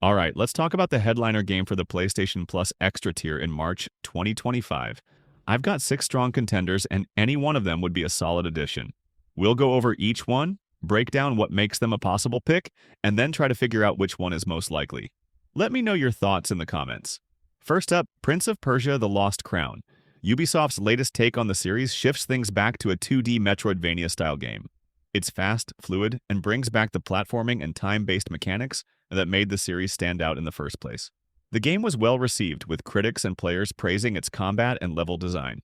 Alright, let's talk about the headliner game for the PlayStation Plus Extra tier in March 2025. I've got 6 strong contenders, and any one of them would be a solid addition. We'll go over each one, break down what makes them a possible pick, and then try to figure out which one is most likely. Let me know your thoughts in the comments. First up, Prince of Persia: The Lost Crown. Ubisoft's latest take on the series shifts things back to a 2D Metroidvania-style game. It's fast, fluid, and brings back the platforming and time-based mechanics that made the series stand out in the first place. The game was well received, with critics and players praising its combat and level design.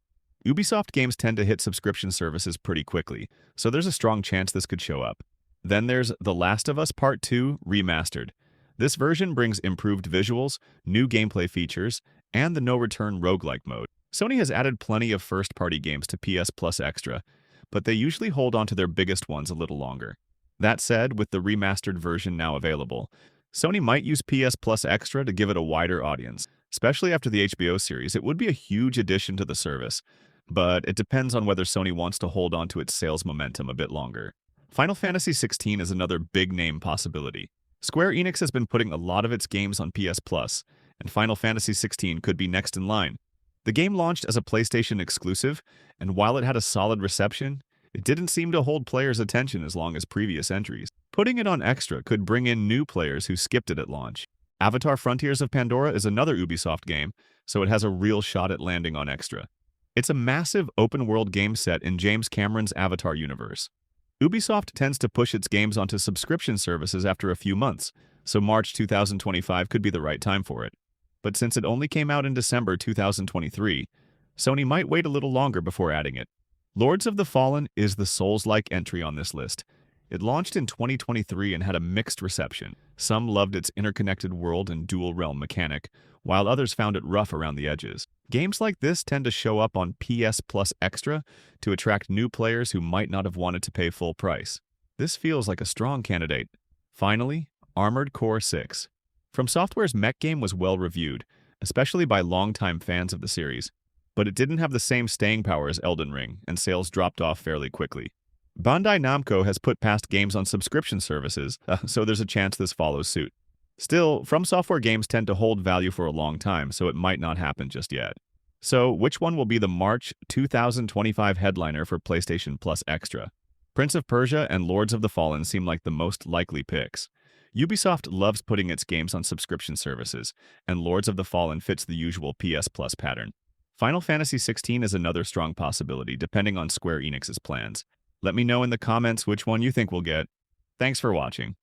Ubisoft games tend to hit subscription services pretty quickly, so there's a strong chance this could show up. Then there's The Last of Us Part 2 Remastered. This version brings improved visuals, new gameplay features, and the no-return roguelike mode. Sony has added plenty of first-party games to PS Plus Extra, but they usually hold on to their biggest ones a little longer. That said, with the remastered version now available, Sony might use PS Plus Extra to give it a wider audience. Especially after the HBO series, it would be a huge addition to the service, but it depends on whether Sony wants to hold on to its sales momentum a bit longer. Final Fantasy XVI is another big-name possibility. Square Enix has been putting a lot of its games on PS Plus, and Final Fantasy XVI could be next in line. The game launched as a PlayStation exclusive, and while it had a solid reception, it didn't seem to hold players' attention as long as previous entries. Putting it on Extra could bring in new players who skipped it at launch. Avatar: Frontiers of Pandora is another Ubisoft game, so it has a real shot at landing on Extra. It's a massive open-world game set in James Cameron's Avatar universe. Ubisoft tends to push its games onto subscription services after a few months, so March 2025 could be the right time for it. But since it only came out in December 2023, Sony might wait a little longer before adding it. Lords of the Fallen is the Souls-like entry on this list. It launched in 2023 and had a mixed reception. Some loved its interconnected world and dual-realm mechanic, while others found it rough around the edges. Games like this tend to show up on PS Plus Extra to attract new players who might not have wanted to pay full price. This feels like a strong candidate. Finally, Armored Core 6. From Software's mech game was well reviewed, especially by longtime fans of the series, but it didn't have the same staying power as Elden Ring, and sales dropped off fairly quickly. Bandai Namco has put past games on subscription services, so there's a chance this follows suit. Still, From Software games tend to hold value for a long time, so it might not happen just yet. So, which one will be the March 2025 headliner for PlayStation Plus Extra? Prince of Persia and Lords of the Fallen seem like the most likely picks. Ubisoft loves putting its games on subscription services, and Lords of the Fallen fits the usual PS Plus pattern. Final Fantasy XVI is another strong possibility, depending on Square Enix's plans. Let me know in the comments which one you think we'll get. Thanks for watching.